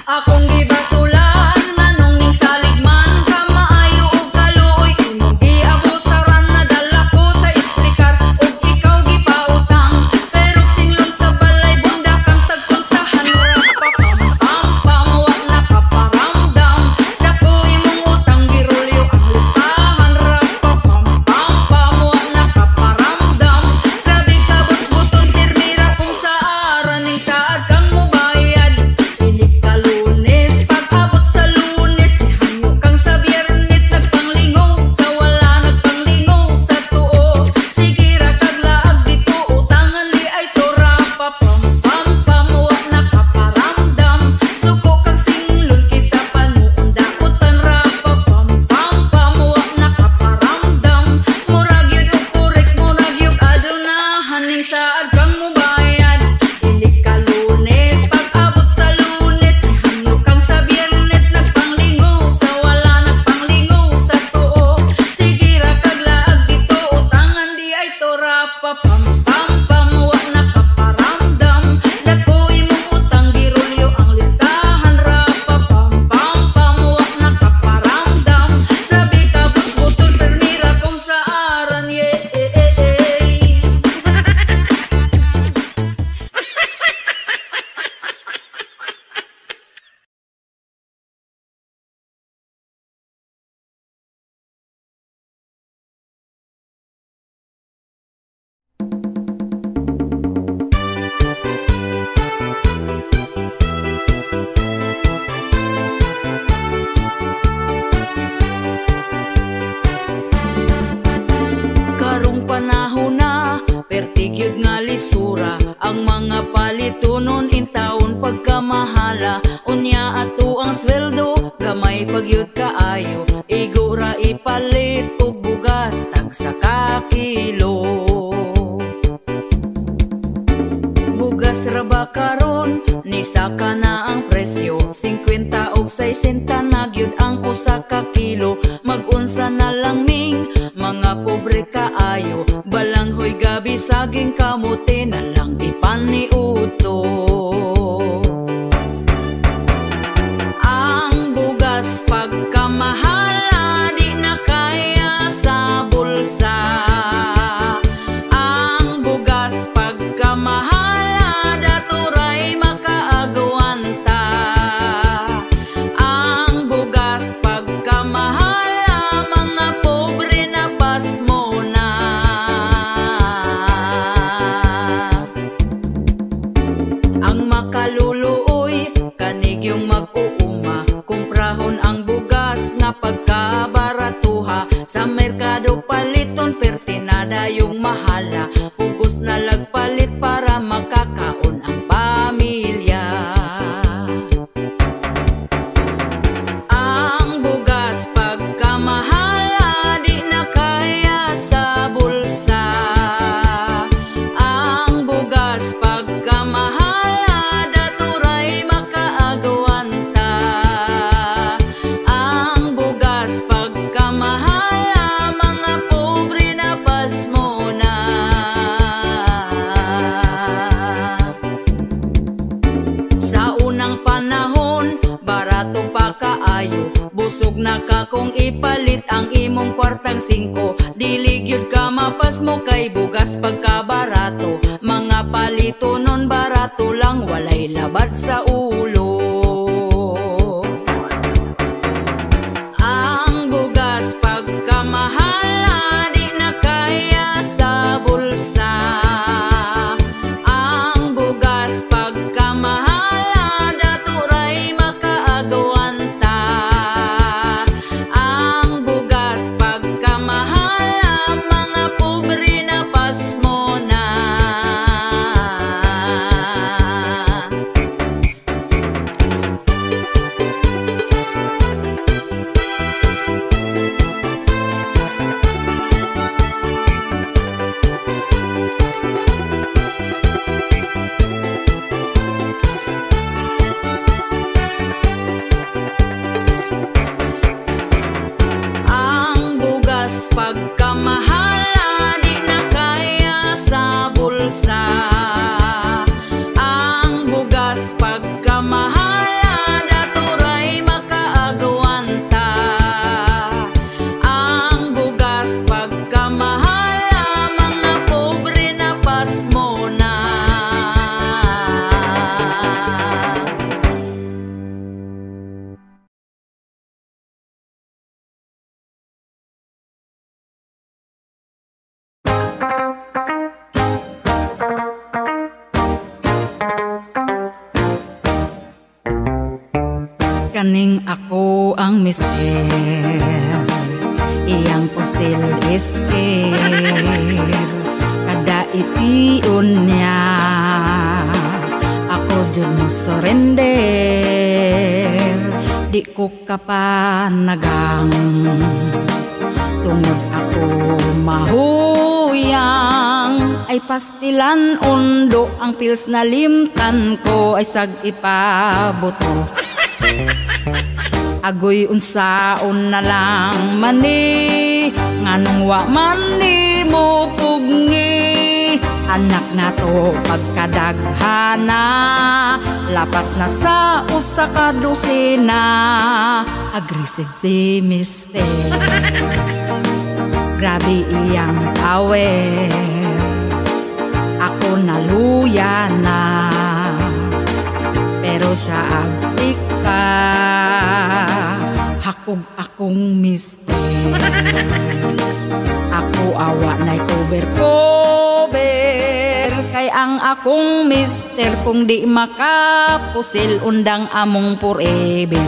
Akong gibasulan nganong ning saligman ka maayo og kaluoy imong giabusaran nadala ko sa istrikar ug ikaw gipautang pero singlon sa balay bunda kang tagpuntahan rapapam wa nakaparamdam dako imong utang girulyo ang listahan rapapam wa nakaparamdam grabe ka but-buton tirmira kung sa aran ning saad kang mobayad inig ka Lunes pag-abot sa Lunes nihanyo kang sa Biyernes nagpanglingaw sa wala nagpanglingaw sa tuo sige ra kaglaag dito utangan di ay tora papam wa nakaparamdam suko kang singlon kita panuon dakutan ra papam wa nakaparamdam murag yun og kurek murag yung adunahan ning saad kang mobayad inig ka Lunes pag-abot sa Lunes nihanyo kang sa Biyernes nagpanglingaw sa wala nagpanglingaw sa tuo sige ra kaglaag dito utangan di ay tora papam wa nakaparamdam dako imong utang girulyo ang listahan ra papam wa nakaparamdam grabe ka but-buton permira kung sa aran karong panahon na pertigyud nga lisura ang mga palitunon in taon pagkamahala unya ato ang sweldo gamay pagyud kaayo igura ipalit og bugas tagsa ka kilo bugas ra ba karon ni saka na ang presyo 50 og 60 na gyud ang usa ka kilo mag-unsa na lang ming mga pobre kaayo balanghoy gabi saging kamote na lang ipaniuto ang bugas pagkamahala di na kaya sa bulsa ang bugas pagkamahala daturay makaagwanta ang bugas pagkamahala mga pobre na pasmo na ang makaluluoy kanig yung mag-uuma kumprahon ang bugas nga pagkabaratuha sa merkado paliton pertinada yung mahala pugos na lagpalit para makakaon ang pamilya ang bugas pagkamahala di na kaya sa bulsa ang bugas pagkamahala daturay makaagwanta ang bugas pagkamahala mga pobre na pasmo na sa unang panahon barato pa kaayo busog na ka kung ipalit ang imong kwartang 5 dili gyud ka mapasmo kay bugas pagkabarato mga palito non barato lang walay labad sa ulo ang bugas pagkamahala di na kaya sa bulsa ang bugas pagkamahala daturay makaagwanta Kaning ako ang mister, iyang pusil isker, kada itiun niya, ako dyan mo surrender. Di ko kapanagang, tungod ako mahuyang, ay pastilan undo ang pils na limtan ko ay sag ipabuto. Agoy unsaon na lang mani, nganong wa mani mo pugni. Anak na to pagkadaghana, lapas na sa usa ka dosena. Aggressive si mister, grabe iyang awer, ako naluya na, pero siya agtik pa. Hakog akong mister, ako awa na'y cover-cover, kay ang akong mister kung di makapusil undang among forever.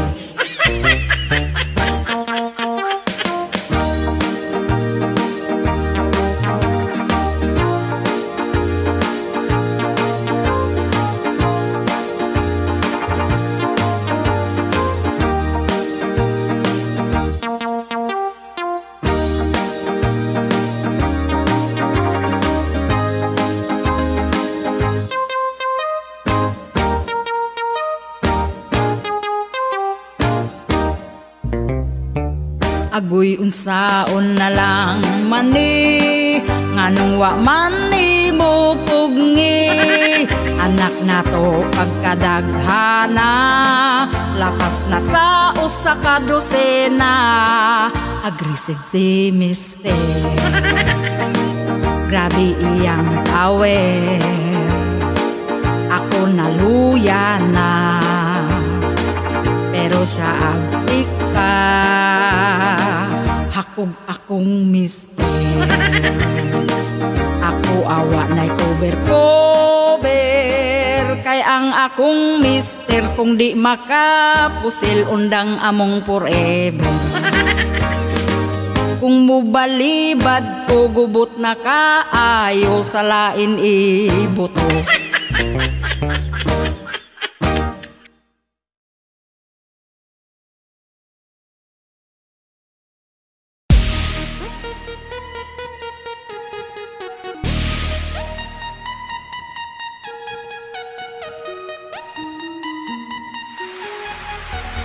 Agoy unsaon na lang mani, nganong wa mani mo pugni. Anak na to pagkadaghana, lapas na sa usa ka dosena. Aggressive si mister, grabe iyang awer, ako naluya na, pero siya agtik pa. Hakog akong mister, ako awa na'y cover-cover, kay ang akong mister kung di makapusil undang among forever. Kung mubalibad ko gubot na kaayo, sa lain ibuto.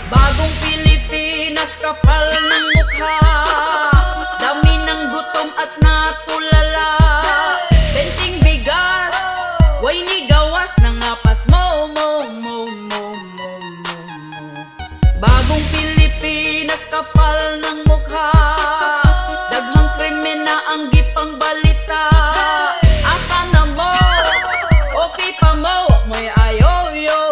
Bagong Pilipinas, kapal ng mukha, dami ng gutom at natulala. Benting bigas, way ni gawas ng apas mo. Bagong Pilipinas, kapal ng mukha, daghang krimen na ang gipang balita. Asa na mo, okay pa mo, may ayo yo.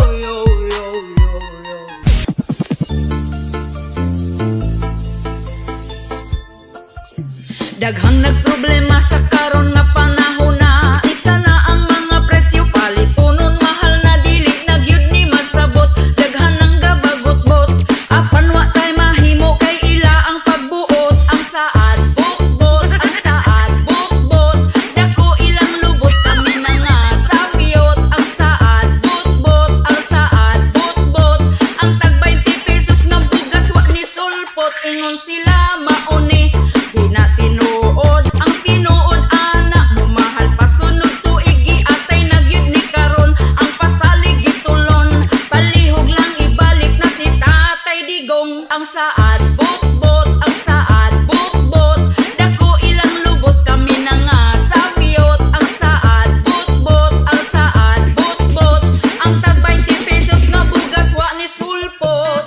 Daghang nagproblema sa karon nga panahon na, isa na ang mga presyo palitunon, mahal na dili nagyud ni masabot. Daghan ang gabagot-bot, apan wa tay mahimo kay ila ang pagbuot. Ang saad bukbot, ang saad bukbot, dako ilang lubot kami na nga sabyot. Ang saad bukbot, ang saad bukbot, ang tag 20 pesos nga bugas wa ni sulpot. Ingon sila mauni, di na tinuod ang tinuod ana mo, mahal pasunod tuig atay nagyud ni karon. Ang pasalig gitulon, palihog lang ibalik na si Tatay Digong. Ang saad bukbot, ang saad bukbot, dako ilang lubot kami na nga sabyot. Ang saad bukbot, ang saad bukbot, ang tag 20 pesos nga bugas wa ni sulpot.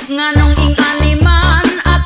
Nganong ing animan at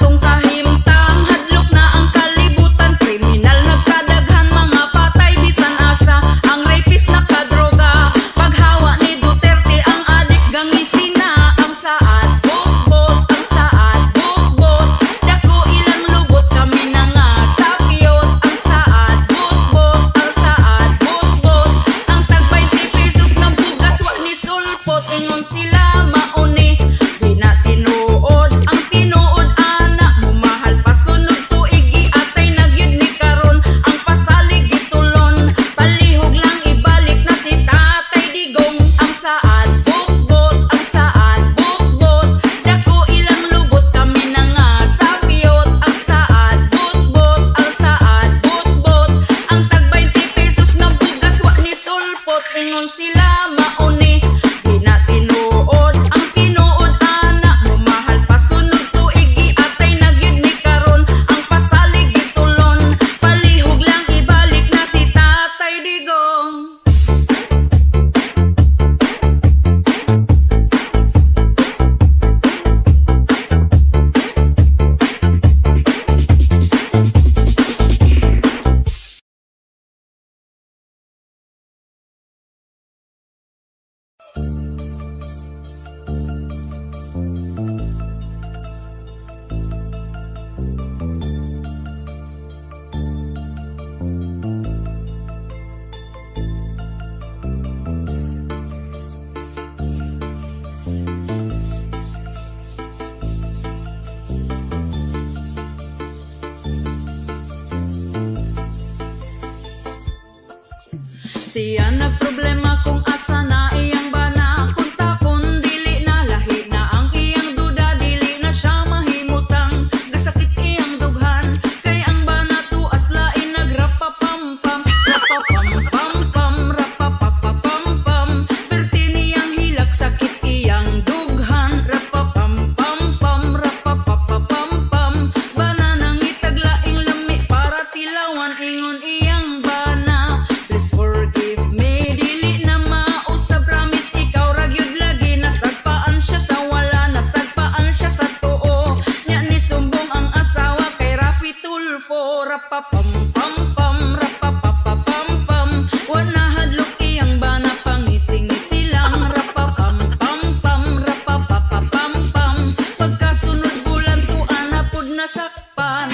Siya nagproblema kung asa na iyang bana. Kunta kun dili na lahi na ang iyang duda, dili na siya mahimutang gasakit iyang dughan. Kay ang bana tuas lain nagrapapampam, rapapampampam, rapapapapampam. Perti niyang hilak sakit iyang dughan, rapapampampam, rapapapapampam. Bana nang itaglaing lami para tilawan ingon iyang bana. Please forgive me, dili na mausab, promise ikaw ragyod lagi. Nasagpaan siya sa wala, nasagpaan siya sa tuo. Nya ni sumbong ang asawa kay Rafi Tulfo, rapapampampam, rapapapapampam. Wala hadlok iyang bana, pangising-ngisi lang, rapapampampam, rapapapapampam. Pagkasunod bulan tuan na pud nasakpan.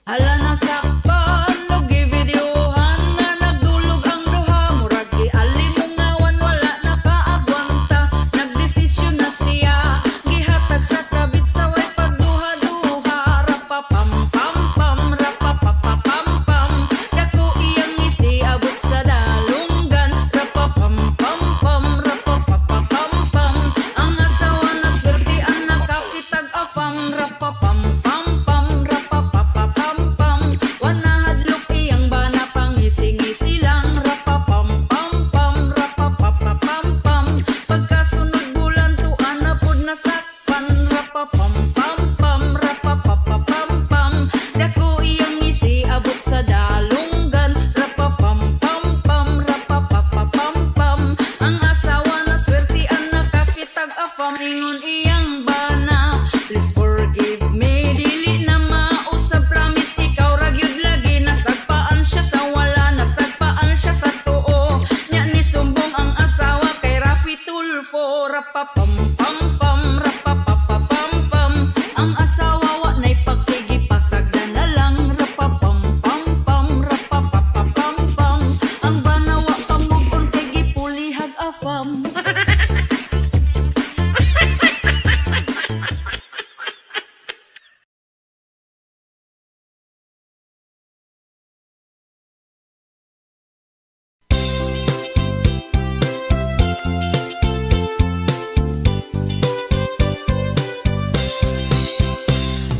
Hala nasakpan, og givideohan nga nagdulog ang duha. Murag gialimungawan, wala nakaagwanta. Nagdesisyon na siya, gihatag sa kabit sa way pagduha-duha. Rapapampampam, rapapapapampam. Dako iyang ngisi abot sa dalunggan. Rapapampampam, rapapapapampam. Ang asawa na swertian nakakitag afam. Rapapampampam, rapapapapampam. Wana hadlok iyang bana, pangising-ngisi lang. Rapapampampam, rapapapapampam. Pagkasunod bulan tuan na pud nasakpan. Rapapampampam, rapapapapampam. Dako iyang ngisi abot sa dalunggan. Rapapampampam, rapapapapampam. Ang asawa na swertian nakakitag afam ingon iyang bana. Please forgive me, dili na mausab, promise ikaw ragyod lagi. Nasagpaan siya sa wala, nasagpaan siya sa tuo. Nya ni sumbong ang asawa kay Rafi Tulfo, rapapampampam, rapapapapampam. Ang asawa wa nay pagkigipasagdan na lang. Rapapampampam, rapapapapampam. Ang bana wa pamugon kay gipulihag afam.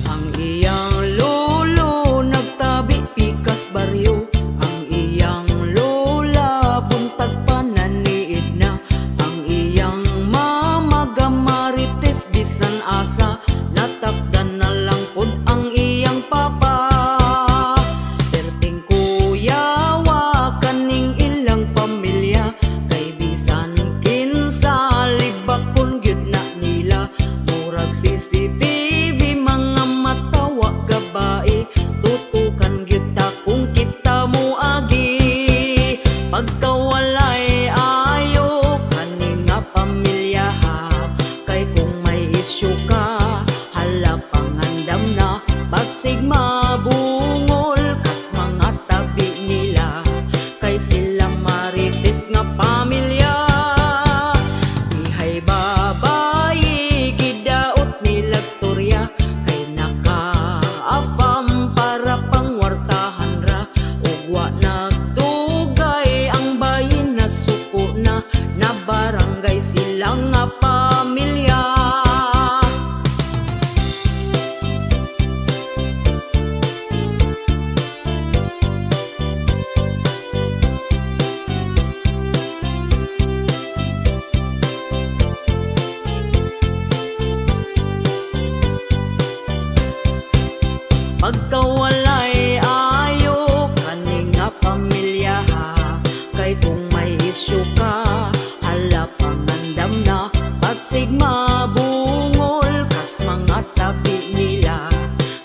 Ang iyang lolo nagtabi pikas baryo. Ang iyang lola buntag pananiid na. Ang iyang mama gamarites bisan asa. Natakdan na lang pud ang iyang papa. Perting kuya wa kaning ilang pamilya. Kay bisan kinsa libakon gyud na nila. Murag CCTV mga matawa gabae. Tutukan gyud ta kung kita mo agi. Pagkawalay ayo kaning nga pamilya ha. Kay kung may isyu ka, hala pangandam na. Basig mabungol kas mga tabi nila. Kay sila marites nga pamilya. Ihay babayi gidaot nilag storya. Kay nakaafam para pangwartahan ra. Ug wa nagtugay ang bayin na suko na. Na barangay sila nga pamilya. Pagkawalay ayo kaning nga pamilya ha. Kay kung may isyu ka, hala pangandam na. Basig mabungol kas mga tabi nila.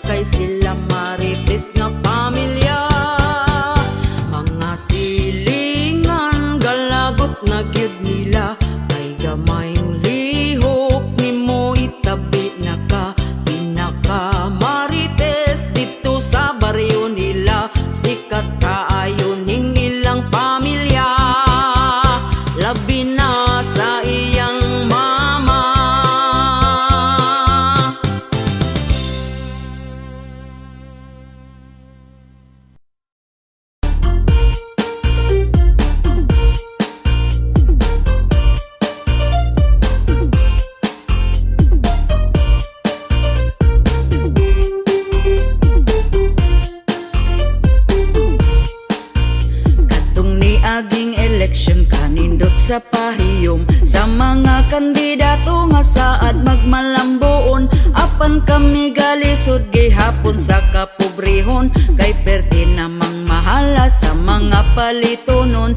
Kay sila marites nga pamilya. Mga silingan galagot na gyud nila. Kay gamayng lihok nimo itabi na ka. Pinaka marites dito sa baryo nila. Sikat kaayo ning ilang pamilya. kami galisod gihapon sa kapobrehon, kay perdi namang mahala sa mga palitonon.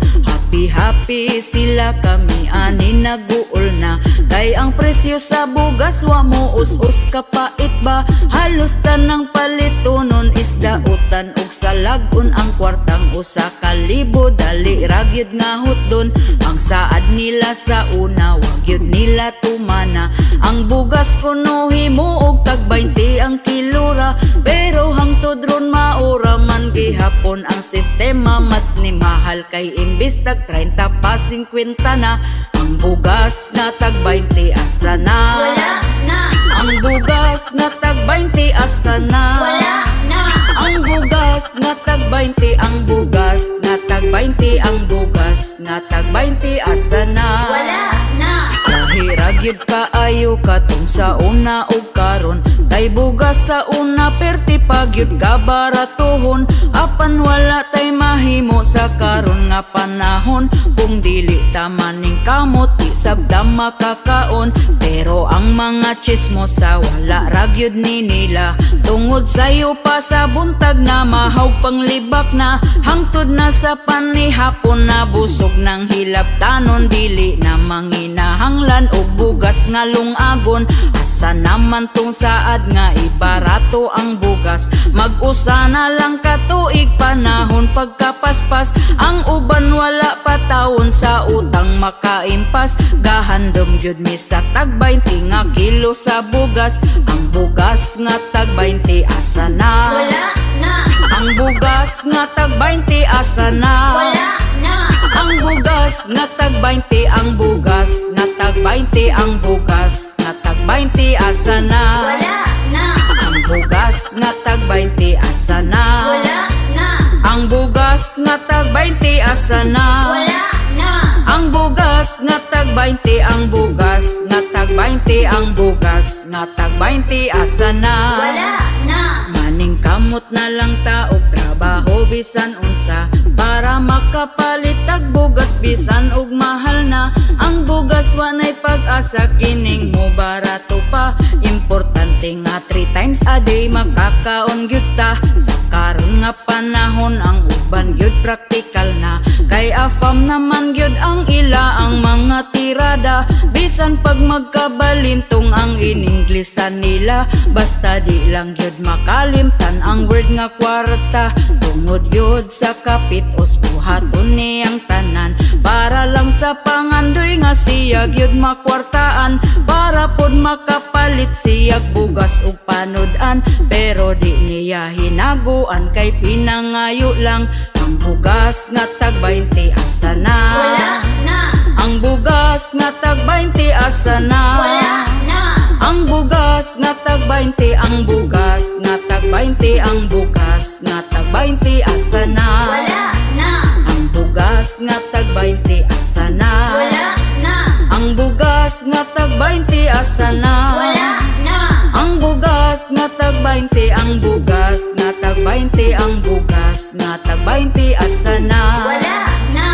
Happy sila kami ani naguol na, kay ang presyo sa bugas wa mo us-us kapait ba. Halos tanang palitonon isda utan ug salagon, ang kwartang usa ka libo dali ragyod nga hutdon. Ang saad nila sa una wag yun nila tumana, ang bugas kuno himo og tag 20 ang kilora, pero hangtod ron maura man gihapon ang sistema. Mas ni mahal kay imbis tag 30 pa 50 na, ang bugas na tag 20 asa na. Wala na. Ang bugas na tag 20 asa na. Wala na. Ang bugas na tag 20, ang bugas na tag 20, ang bugas na tag 20 asa na. Wala na. Kahirag yun kaayo katong sa una o karon, kay bugas sa una perti pag yun kabaratuhon. Apan wala tay mahimo sa karon nga panahon, kung dili tamaning kamot di sabda makakaon. Pero ang mga chismosa wala ragyod ni nila, tungod sayo pa sa buntag na mahaw panglibak na. Hangtod na sa panihapon na busog ng hilabtanon, dili na manginahanglan og bugas nga lungagon. Asa naman tong saad nga ibarato ang bugas, mag-usa na lang katuig panahon pagkapaspas. Ang uban wala pa taon sa utang makaimpas, gahandom gyud mi sa tag 20 nga kilo sa bugas. Ang bugas nga tag 20 asa na. Wala na. Ang bugas nga tag 20 asa na. Wala na. Ang bugas nga tag 20, ang bugas nga tag 20, ang bugas nga tag 20 asa na. Wala na. Ang bugas nga tag 20 asa na. Wala na. Ang bugas nga tag 20 asa na. Wala na. Ang bugas nga tag 20, ang bugas nga tag 20, ang bugas nga tag 20 asa na. Wala na. Maning kamot na lang ta og trabaho bisan unsa, para makapalit tag bugas bisan og mahal na. Ang bugas wanay pag-asa kining mo barato pa, importante nga 3 times a day makakaon gyud ta. Sa karon nga panahon ang uban gyud praktikal na, kay afam naman gyud ang ila ang mga tirada. Bisan pag magkabalintong ang in-Inglesan nila, basta di lang gyud makalimtan ang word nga kwarta. Tungod gyud sa kapitos buhaton niyang tanan, para lang sa pangandoy nga siyag gyud makwartaan, para pod makapalit siyag bugas ug panodan. Pero di niya hinaguan kay pinangayo lang. Ang bugas nga tag 20 asa na. Wala na. Ang bugas nga tag 20 asa na. Wala na. Ang bugas nga tag 20, ang bugas nga tag 20, ang bugas nga tag 20 asa na. Wala na. Ang bugas nga tag 20 asa na. Wala na. Ang bugas nga tag 20 asa na. Wala na. Ang bugas nga tag 20, ang bugas nga tag 20, ang bugas nga tag 20 asa na. Wala na.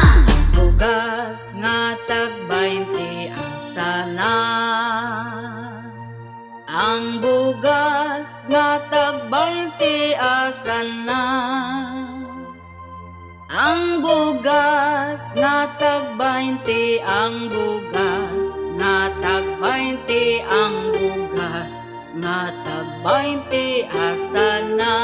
Bugas nga tag 20 asa na. Ang bugas nga tag 20 asa na. Ang bugas nga tag 20, ang bugas nga tag 20, ang bugas nga tag 20 asa na.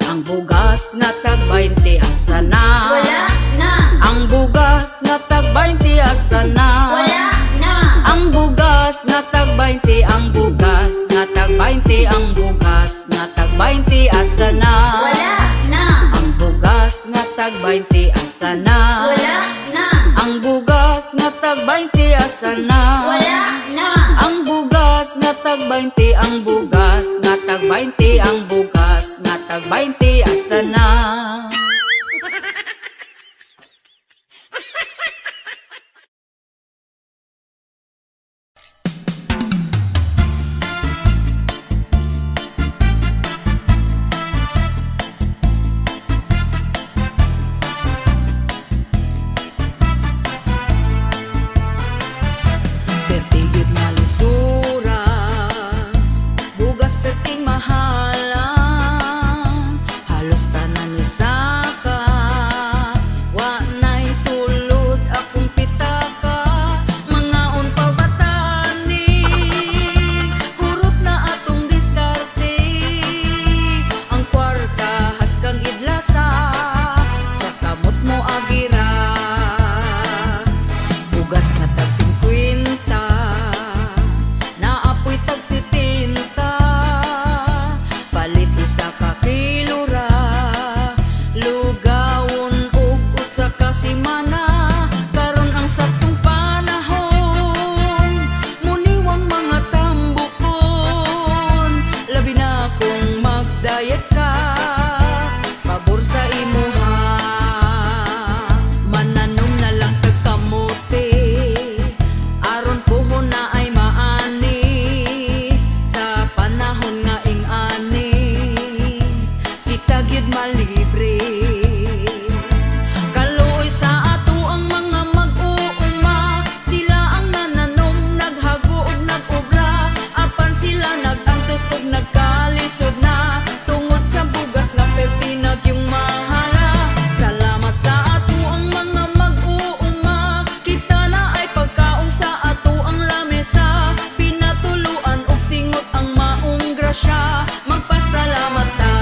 Ang bugas nga tag 20 asa na. Wala na. Ang bugas nga tag 20 asa na. Wala na. Ang bugas nga tag 20, ang bugas nga tag 20, ang bugas nga tag 20 asa na. Wala na. Ang bugas nga tag 20 asa na. Wala na. Ang bugas nga tag 20 asa na. Wala na. Ang bugas nga tag 20, ang bugas nga tag 20, ang bugas nga tag 20 asa na. Pertigid nga lisura magbayad ka, pabor sa imuha. Mananom na lang kagkamote, aron puhon na ay maani, sa panahon nga ing-ani, kita gyud malibre. Kaluoy sa ato ang mga mag-uuma, sila ang nananom, naghago ug nag-obra, apan sila nag-antos ug nagkalisod na, tungod sa bugas nga pertinag yung mahala. Salamat sa ato ang mga mag-uuma, kita na ay pagkaon sa ato ang lamesa, pinatuluan og singot ang maong grasya, magpasalamat ta.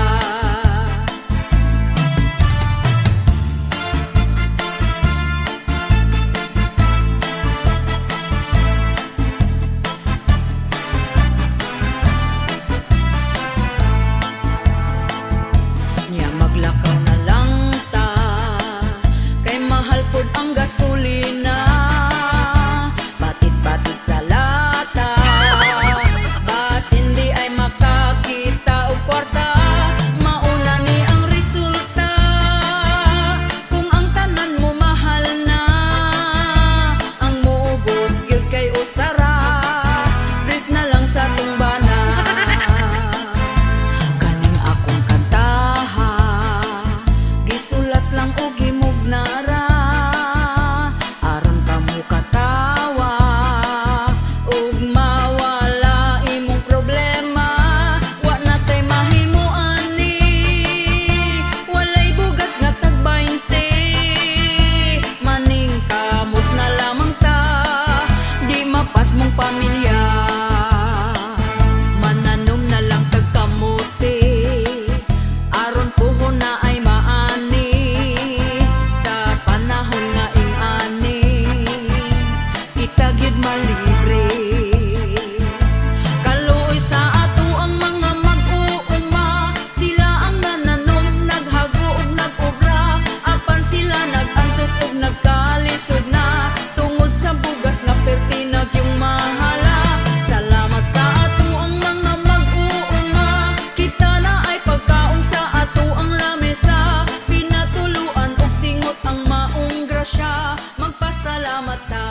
Nya maglakaw na lang ta, kay mahal pod ang gasolina, batit-batit sa lata, bas hindi ay makakita og kwarta, mauna ni ang resulta. Kung ang tanan mo mahal na, ang muubos gyud kay usara, brief na lang sa tumbana. Kaning akong kantaha, gisulat lang og himugnaara, aron kamo katawa ug mawala imong problema. Wa na tay mahimo ani, walay bugas nga tag 20, maning kamot na lamang ta, di mapas mong pamilya. Mananom na lang kag kamote, aron puhon na ay maani, sa panahon nga ing-ani, kita gyud malibre. Kaluoy sa ato ang mga mag-uuma, sila ang nananom, naghago ug nag-obra, apan sila nag-antos ug nagkalisod na, tungod sa bugas nga pertinag yung mahala. Salamat sa ato ang mga mag-uuma, kita na ay pagkaon sa ato ang lamesa, pinatuluan og singot ang maong grasya, magpasalamat ta.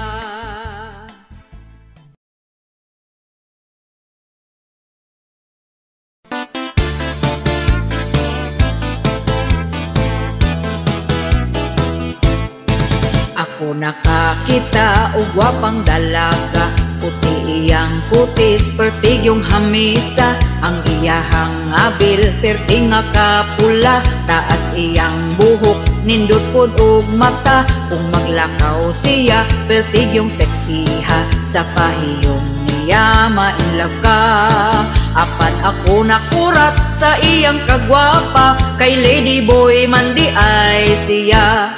Ako nakakita og gwapang dalaga, puti iyang kutis, pertig yung hamisa, ang iyahang abil, perting nga kapula, taas iyang buhok, nindot pod og mata, kung maglakaw siya, pertig yung seksiha, sa pahiyong niya mainlove ka. Apan ako nakurat sa iyang kagwapa, kay lady boy man di ay siya.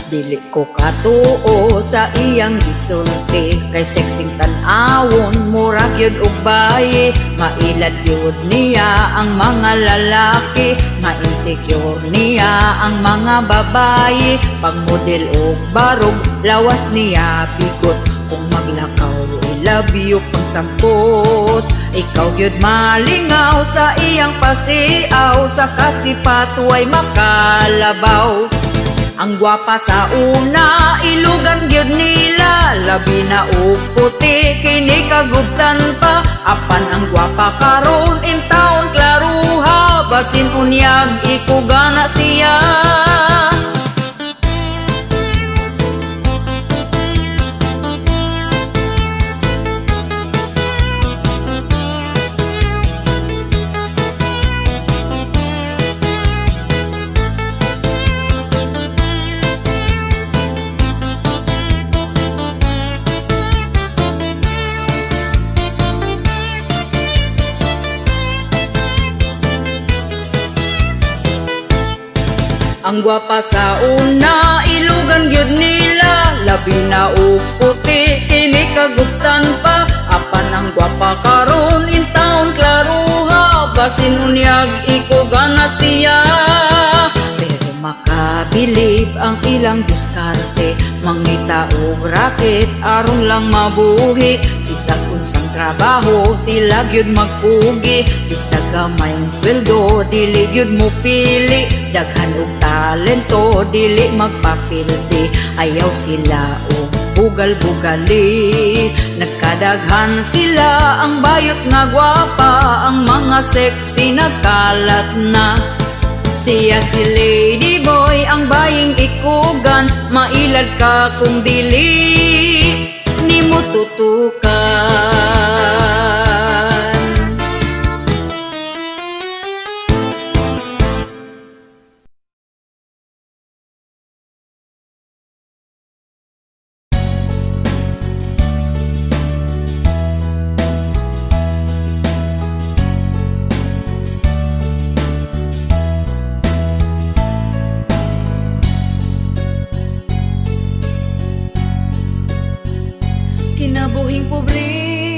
Dili ko katuo sa iyang gisulti, kay sexing tan-awon, murag yun og bayi, mailad yun niya ang mga lalaki, ma-insecure niya ang mga babayi, pag model og barog, lawas niya bigot, kung maglakaw I love you pang sampot. Ikaw yun malingaw sa iyang pasiaw, sa kasipat way makalabaw. Ang gwapa sa una, ilugan gyud nila, labi na og puti, kini kagubtan pa. Apan ang gwapa karon in taon klaruha, basin unyag ikugana siya. Ang gwapa sa una, ilugan gyud nila, labi na og puti, kini kagubtan pa. Apan ang gwapa karon in taon klaruha, basin unyag ikugana siya. Pero makabilib ang ilang diskarte, mangita og raket aron lang mabuhi, bisag unsang trabaho sila gyud magpugi, bisag gamayng sweldo dili gyud mo pili, daghan og talento dili magpapildi, ayaw sila og bugal-bugali, nagkadaghan sila ang bayot nga gwapa, ang mga sexy nagkalat na. Siya si Lady Boy, ang baying ikugan, mailad ka kung dili ni mo tutukan. Kinabuhing pobre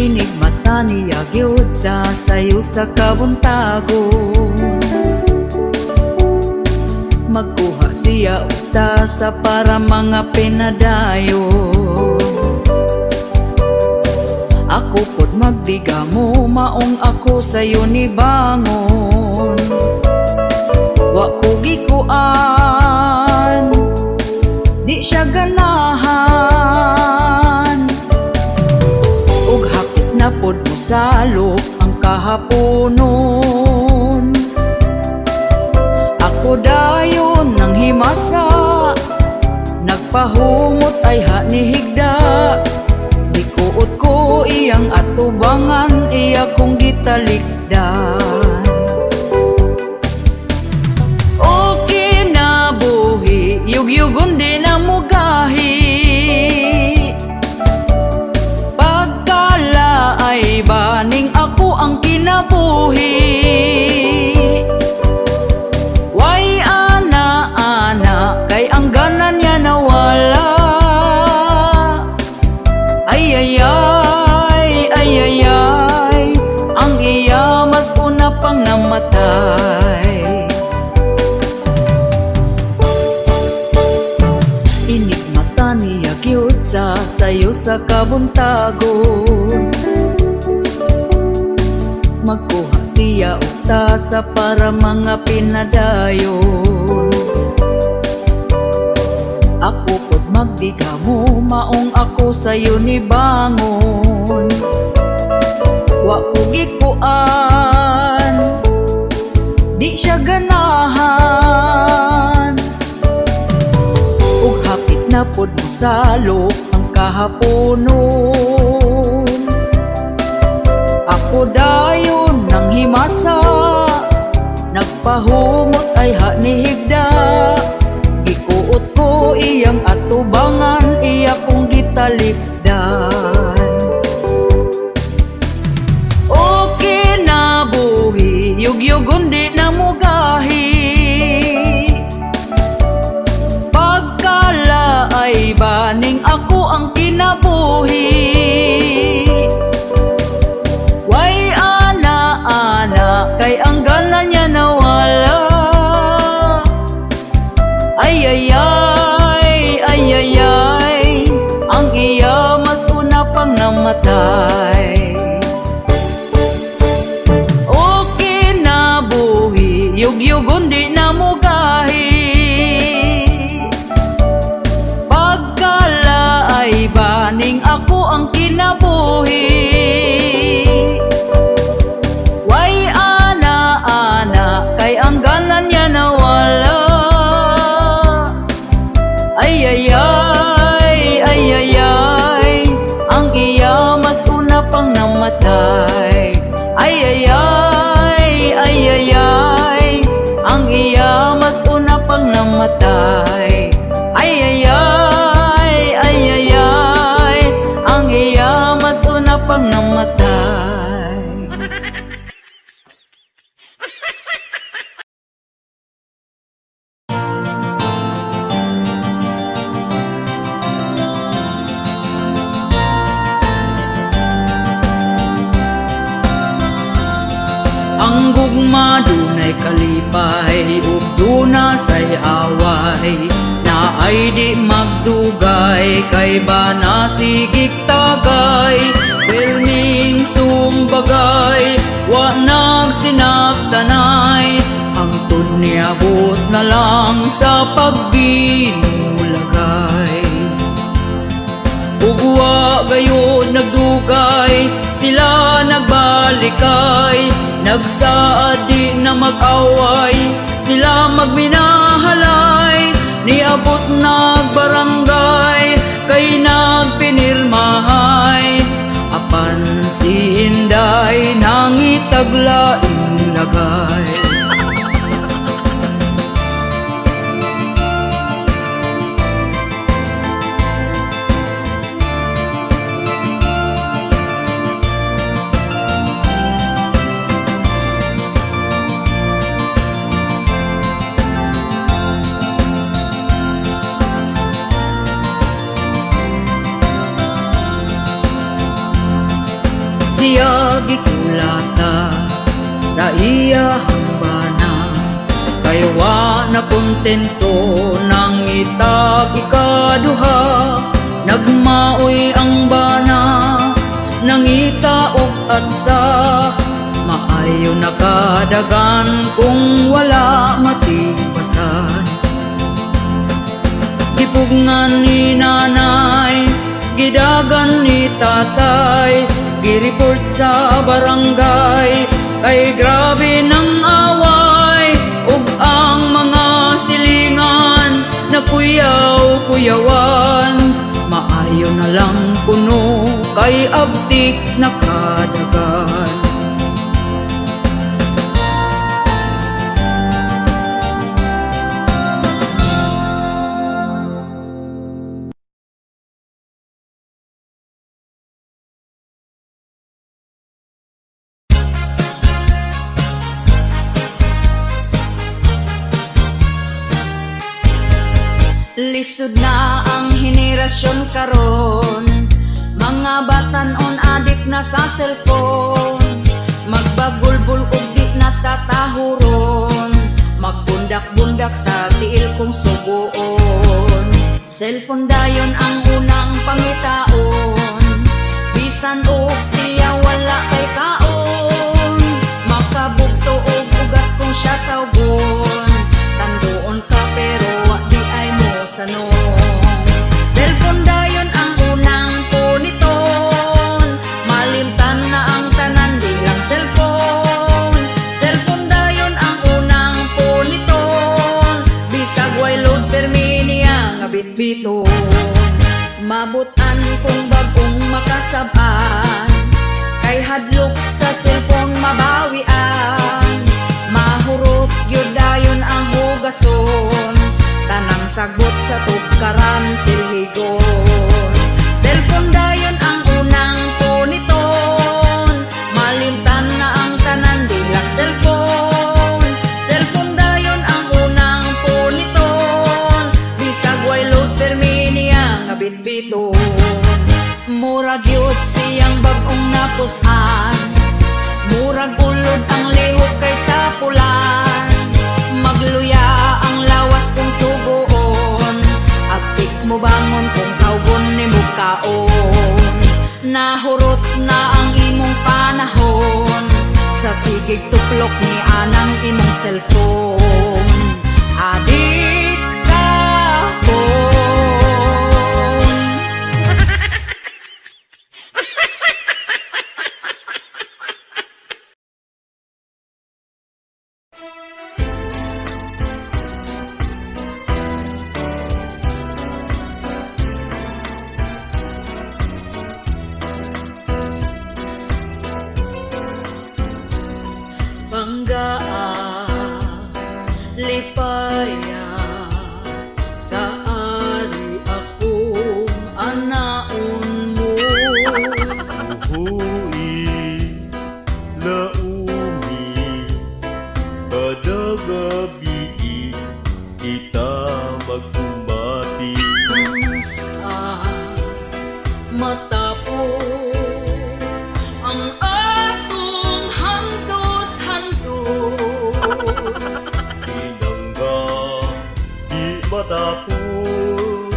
Inigmata niya gyud sa sayo sa kabuntagon. Magkuha siya utasa para mga pinadayon. Ako pod magdigamo, maong ako sayo ni bangon. Wa ko gikuan, di siya ganahan. Ug hapit na pod mo salok ang kahaponon. Ako dayon nang himasa, nagpahumot ay hanihigda. Dikuot ko iyang atubangan, iya kong gitalikdan. Okay na buhi, yugyugon di na mugahi. Pagkala ay baning ako ang kinabuhi. Way ana-ana, kay ang ganan niya nawala. Ay, ang iya mas una pang namatay. Inigmata niya gyud sa sayo sa kabuntagon. Magkuha siya utasa para mga pinadayon. Ako pod magdigamo, maong ako sayo ni bangon. Wa ko gikuan, di siya ganahan. Ug hapit na pod mo salok ang kahaponon. Ako dayon nang himasa, nagpahumot ay hanihigda. Gikuot ko iyang atubangan, iya kong gitalikdan. Okay na buhi, yugyugon di na mugahi. Pagkala ay baning ako ang kinabuhi. Way ana-ana, kay ang ganan niya nawala. Ay, ang iya mas una pang namatay. Okay na buhi, yugyugon di na mugahi. Pagkala ay baning ako ang kinabuhi. Way ana-ana, kay ang ganan niya nawala. Ay, ang iya mas una pang namatay. Ay, ang iya mas una pang namatay. Ay, ang iya mas una pang namatay. Ang gugma dunay kalipay, ug duna say away. Na ay di magdugay, kay ba nasigig tagay. Perming sumbagay, wa nagsinaktanay. Ang tunyabot na lang sa pagbinulagay. Ugwa gayon nagdugay, sila nagbalikay. Nagsaad di na mag-away, sila magminahalay. Niabot nagbarangay, kay nagpinirmahay. Apan si Inday nangitaglaing lagay. siya gikulata sa iya hambana, kay wa na kontento nang itag ikaduha. Nagmaoy ang bana, nangita og atsa, maayo nakadagan kung wala matipasan. Gipugngan ni nanay, gidagan ni tatay, gireport sa barangay, kay grabe ng away. Ug ang mga silingan na kuyaw-kuyawan, maayo na lang kuno kay abtik nakadagan. Lisod na ang henerasyon karon, mga batanon adik na sa cellphone. Magbagulbul ug di natatahuron, magbundak-bundak sa tiil kong subuon. Cellphone dayon ang unang pangitaon, bisan og siya wala kay kaon. Makabugto og ugat kung siya tawgon, tanduon ka pero tanong. Cellphone dayon ang unang puniton, malimtan na ang tanan di lang cellphone. Cellphone dayon ang unang puniton, bisag way load permi niya nga bitbiton. Mabutan kung bagong makasab-an, kay hadlok sa cellphone mabawian. Mahurot gyud dayon ang hugason, tanang sagot sa tukaran silhigon. Cellphone dayon ang unang puniton, malimtan na ang tanan di lang cellphone. Cellphone dayon ang unang puniton, bisag way load permi niya nga bitbiton. Murag yut siyang bagong napusan, murag ulod ang lihok kay tapulan. Magluya ang lawas kung sugoon, abtik mo bangon kung tawgon ni mo kaon. Nahurot na ang imong panahon, sa sigig tuplok ni anang imong cellphone. Adik sa phone. Lipaya sa ari akong anaon mo. Uhui laumi kada gabi kita magkumbati. Sa matapos ang atong hantos-hantos, matapos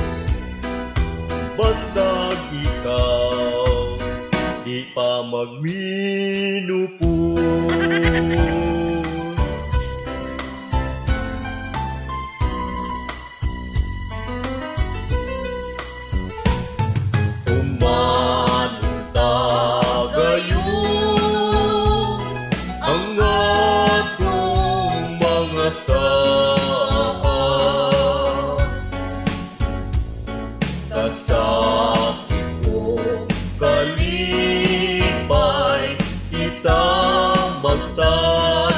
basta ikaw di pa magminupos. Umanunta gayon ang atong mga sakit ko kalipay kita magtayo.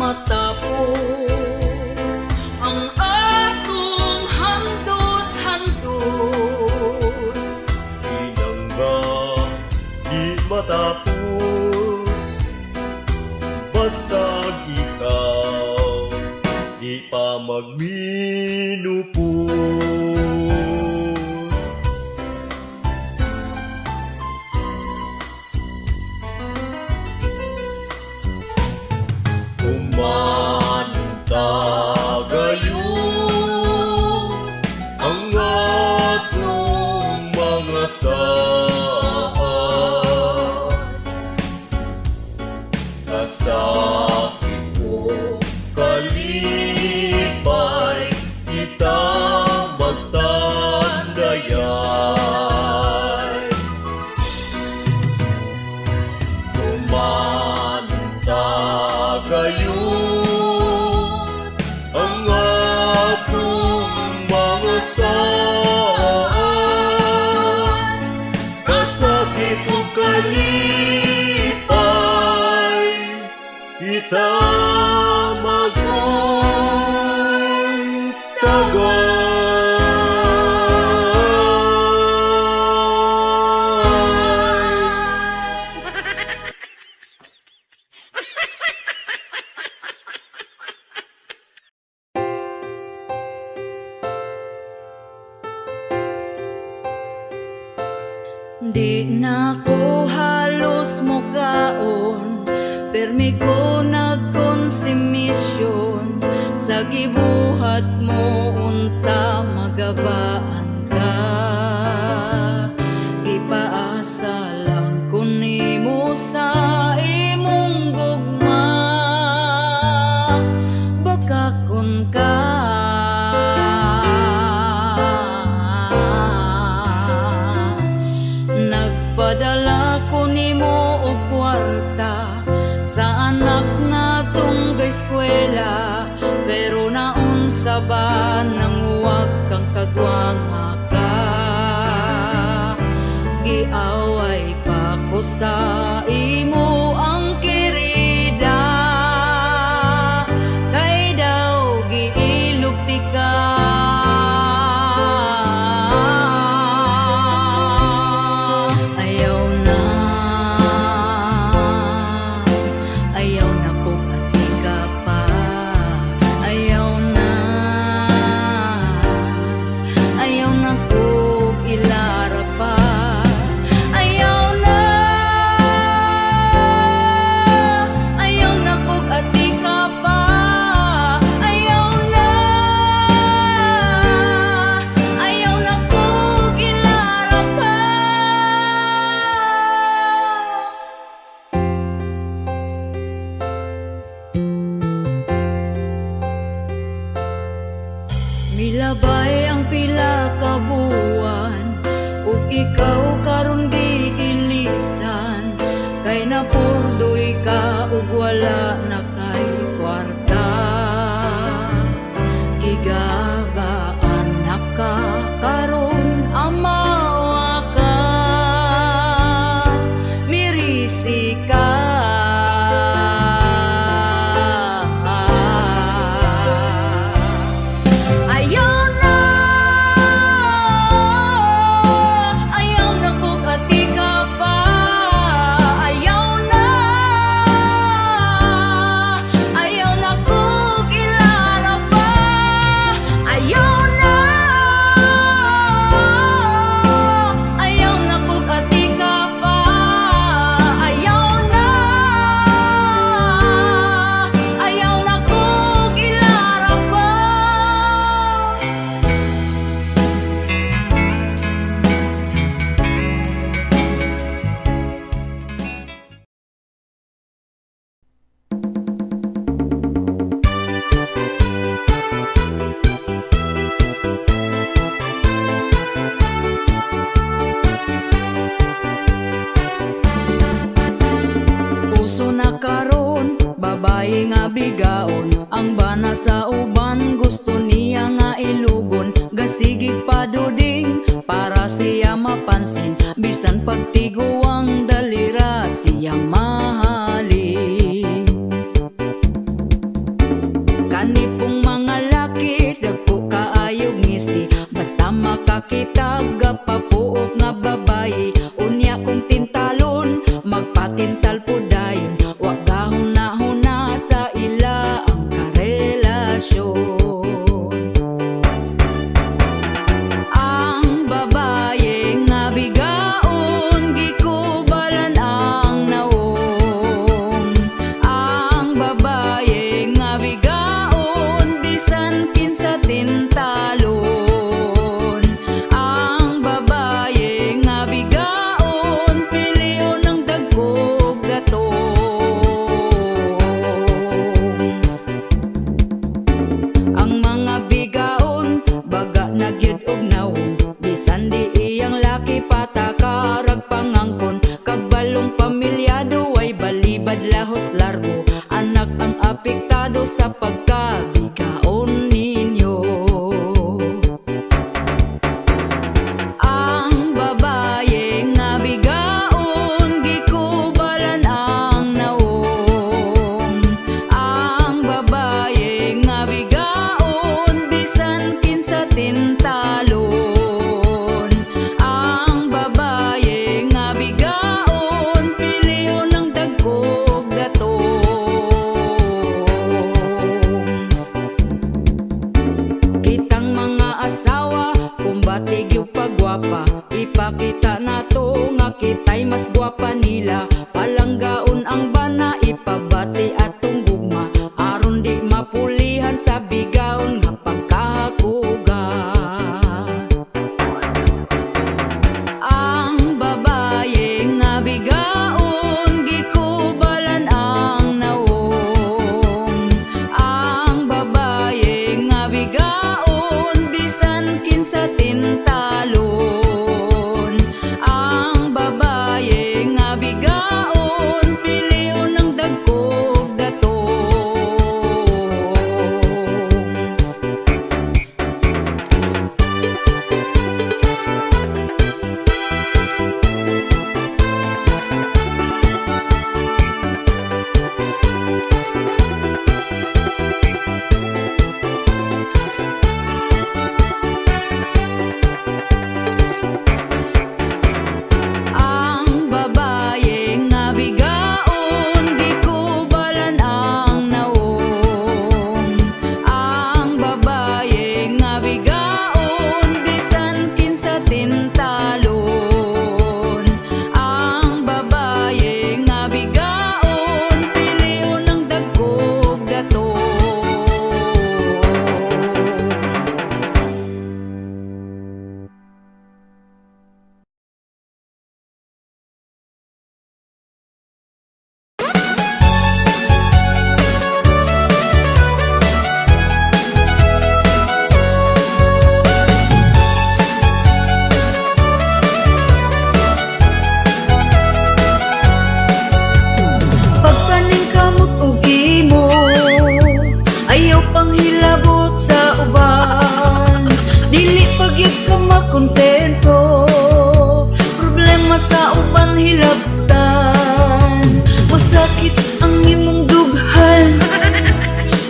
matapos ang atong handos-handos. Pinangga di matapos, basta ikaw di pa magminupos. Umanta gayon ang atong mga saan, kasakit mo kalipay kita magtandayay. Umanta gayon ang atong mga saan, kasakit o kalipay kita magtagay. Di na ko halos mukaon, permi ko nagkonsumisyon. Sa gibuhat mo unta magabaan ka, gipaasa lang ko nimo sa imong gugma. Baka kun ka nagpadala ko nimo og kwarta sa anak natong eskwela, pero naunsa ba nang huwag kang kagwanga ka? Giaway pa ko sa imo ang kirida, kay daw giilugti ka. Milabay ang pila ka buwan, ug ikaw karon giilisan, kay napurdoy ka ug wala na kay kwarta. Gigabaan na ka karon amawa ka, mirisi ka. Babae nga bigaon, ang bana sa uban gusto niya nga ilugon. Gasigig paduding para siya mapansin, bisan pagtiguang dalira siya mahalin. pati atong gugma aron di mapulihan sa bigaon nga pagkahakuga. Ang babaye nga bigaon gikubalan ang nawong. Ang babaye nga bigaon bisan kinsa tintalon. Ang babaye nga bigaon pilion ng dagkog datong. Ang babaye nga bigaon gikubalan ang nawong. Ang babaye nga bigaon bisan kinsa tintalon. Ang babaye nga bigaon pilion ng dagkog datong. Pagpaning kamot ug imo, ayaw pang hilabot sa uban. Dili pagyud ka makontento, problema sa uban hilabtan. Masakit ang imong dughan,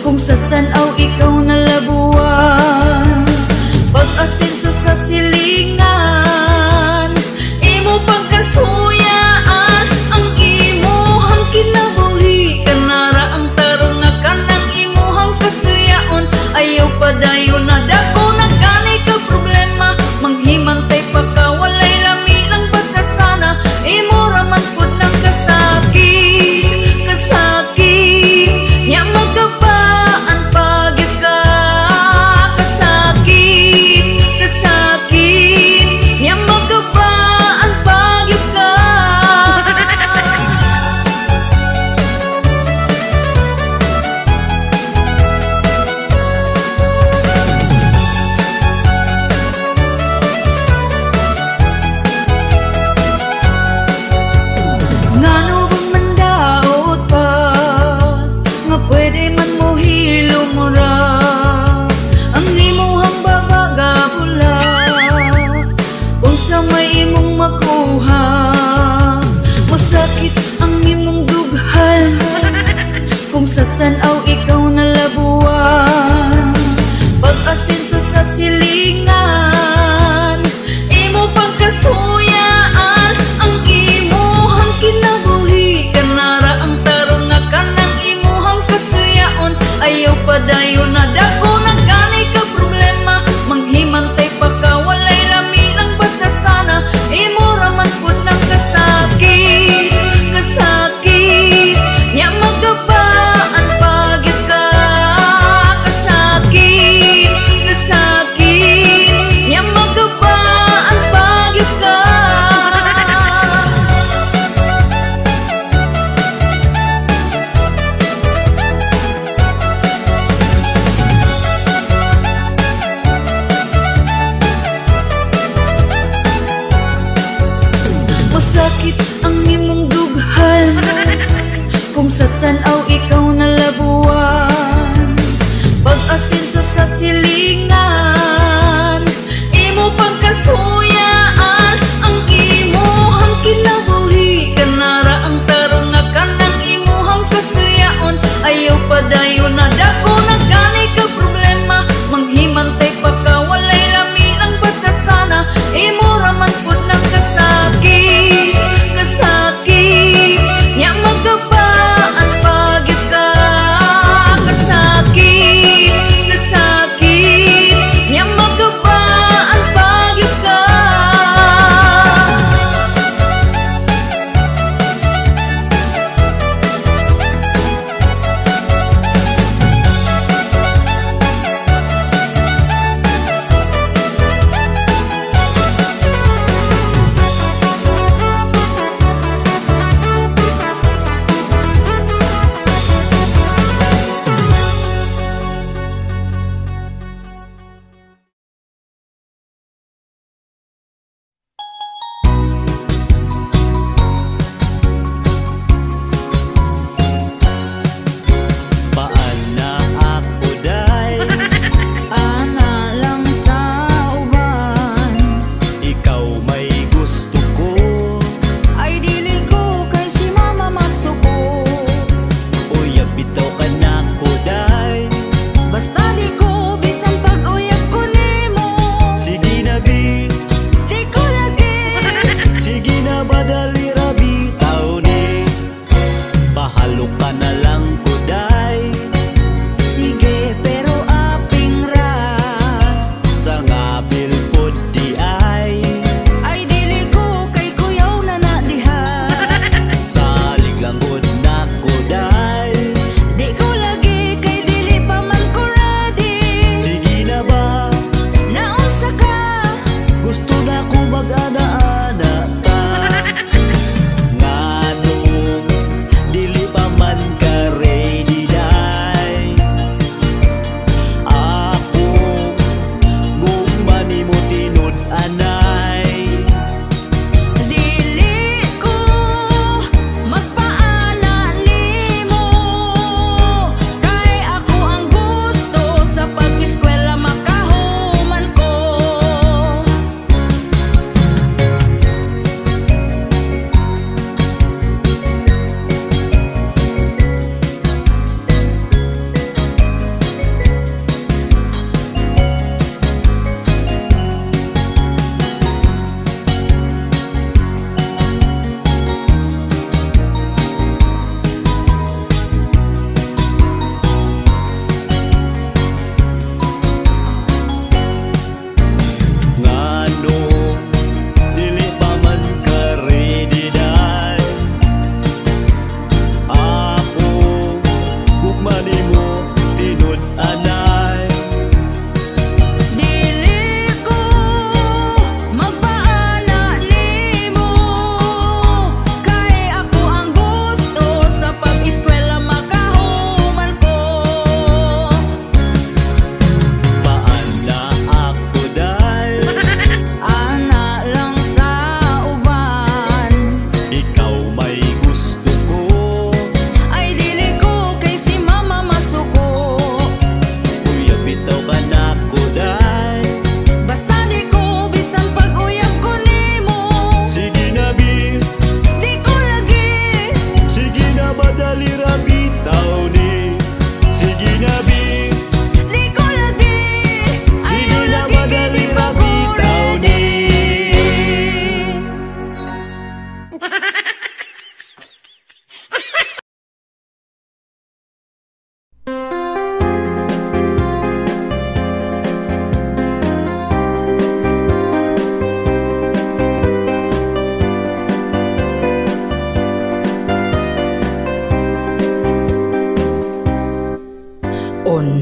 kung sa tan-aw ikaw nalabuan. Pag-asenso sa silingan, imo pagkasuyaan ang imuhang kinabuhi. Kanara ang tarong nga kanang imuhang kasuyaon. Ayaw padayon na dako na gani ka problema. Manghimantay pa ka walay lami ng pagkasana. Imo raman pud ng kasakit, kasakit nya magkabaan pagyud ka. Kasakit, kasakit nya magkabaan pagyud ka. Ngano bang mandaot pa nga pwede man mo hilumura ang imuhang babaga bula. Unsa may imong makuha, masakit ang imong dughan, kung sa tan-aw ikaw nalabuan. Pag-asenso sa silingan, imo pagkasuyaan ang imuhang kinabuhi. Kanara ang tarong nga kanang imuhang kasuyaon. Ayaw padayon na dako na gani ka problema. Manghimantay pa ka walay lami ng pagkasana. Imo raman pud ng kasakit, kasakit nya magkabaan pagyud ka. Kasakit, kasakit nya magkabaan pagyud ka. Masakit ang imong dughan, kung sa tan-aw ikaw nalabuan. Pag-asenso sa silingan, imo pagkasuyaan ang imuhang kinabuhi. Kanara ang tarong nga kanang imuhang kasuyaon. Ayaw padayon na dako na gani ka problema. Manghimantay pa ka walay lami ng pagkasana. Imo raman pud ng kasakit, kasakit nya magkabaan pagyud ka. Kasakit, kasakit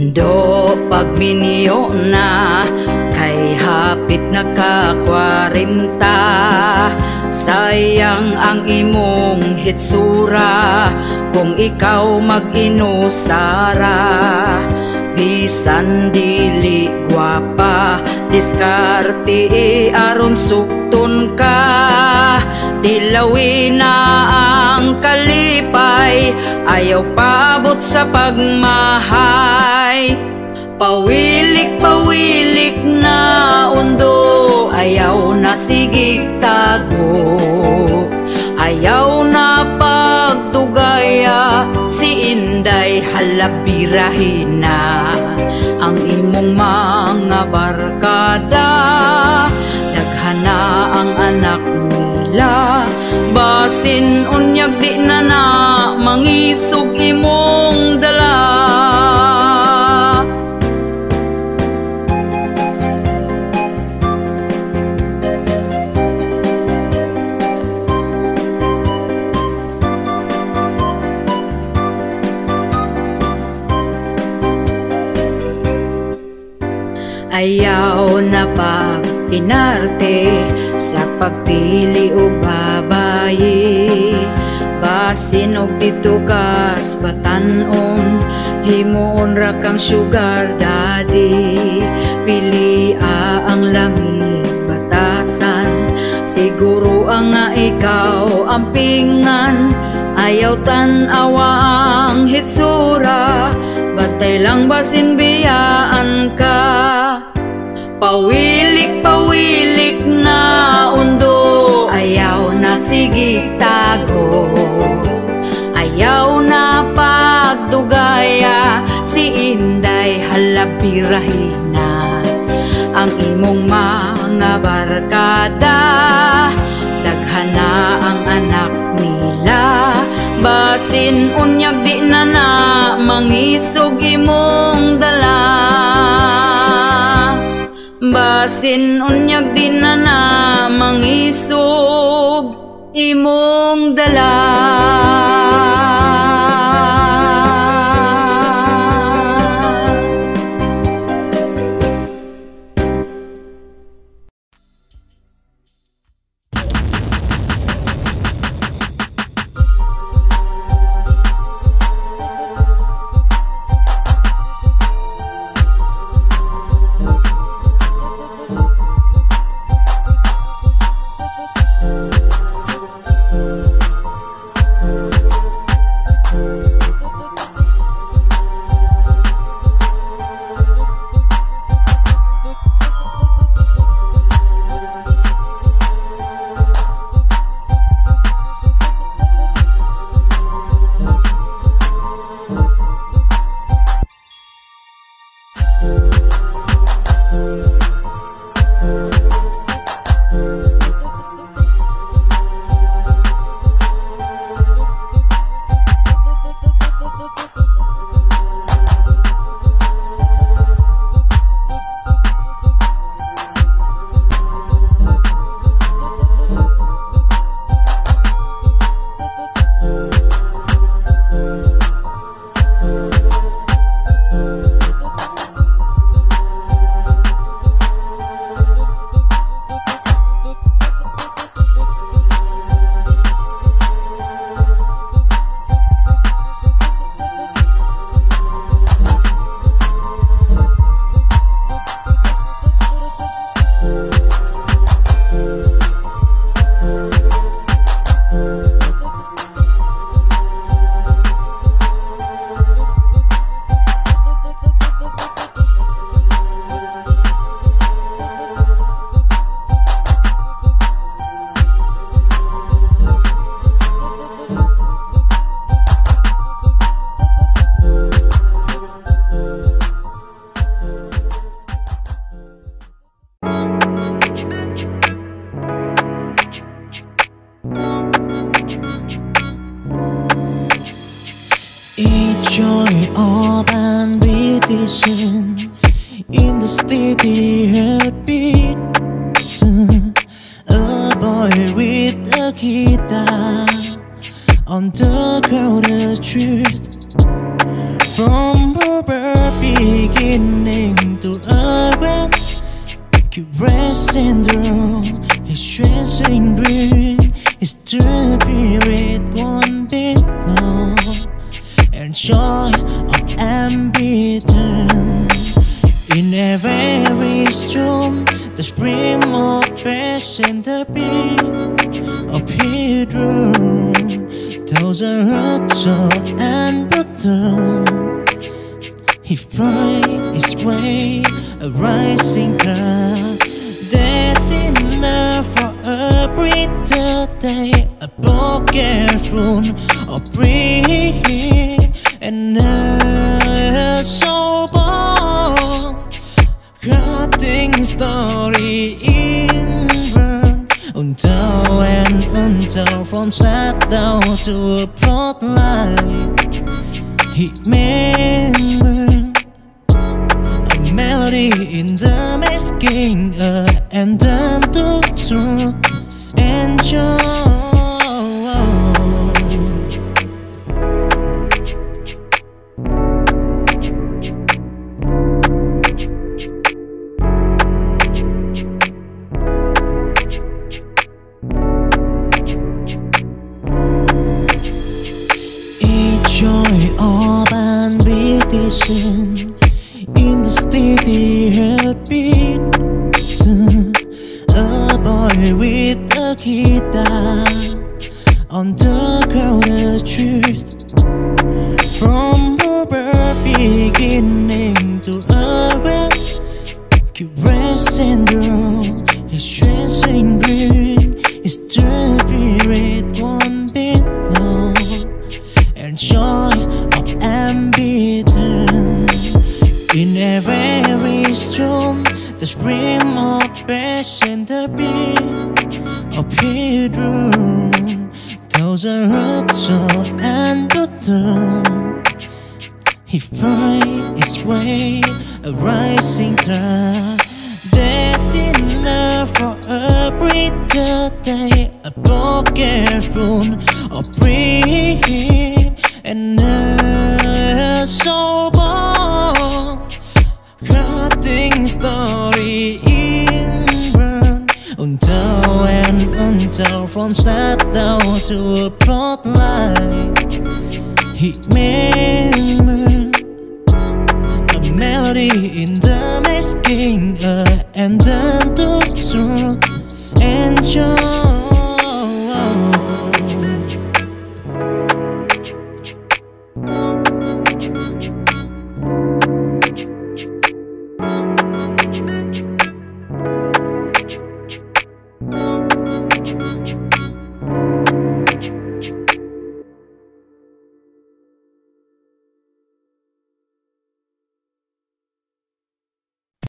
Undo pagminyo na kay hapit na ka 40. Sayang ang imong hitsura kung ikaw mag-inusara. Bisan dili gwapa, diskarte aron sukton ka. Dilawin na ang kalipay, ayaw paabot sa pagmahay. Pawilik-pawilik na undo, ayaw na sigig tago. Ayaw na pagtugaya, si Inday halabirahin na. Ang imong mga barkada, daghana ang anak nila. Basin unyag di na na, mangisog imong dala. Ayaw na pag-inarte sa pagpili o babayi. Basin og dito kas batanon, himuon ra kang sugar daddy. Pili ang lamig batasan, siguro ang nga ikaw ang pingan. Ayaw tan-awa ang hitsura, batay lang basin biyaan ka. Pawilik-pawilik na undo, ayaw na sigig tago. Ayaw na pagdugaya, si Inday halabirahin na. Ang imong mga barkada, daghana ang anak nila. Basin unyag di na na, mangisog imong dala. Basin unyag di na na, mangisog imong dala. joy of ambition in the steady heartbeat. A boy with a guitar on the crowded street. From river beginning to end, caressing through his chasing dream. His spirit one bit long, and joy of ambition. In every storm, the stream of passion, the beat of his room. Thousand hurts and button, he finds his way, a rising cloud. That enough for a breather day, a broken throne of breath, and a soul born, cutting story inward, until and until from sad down to a broad light. He remembered a melody in the masking, anthem to truth and joy. Joy of ambition in the steady heartbeat. A boy with a guitar on the crowded street. From river beginning to end, caressing through his chasing green. His spirit one bit long, and joy of ambition. In every storm, the scream of passion, the beat of his room. Thousand hurts and button, he finds his way, a rising tide. That enough for a breather day, a broken throne of breath, and a soul born, cutting story inward, until and until from sad down to a broad light. He made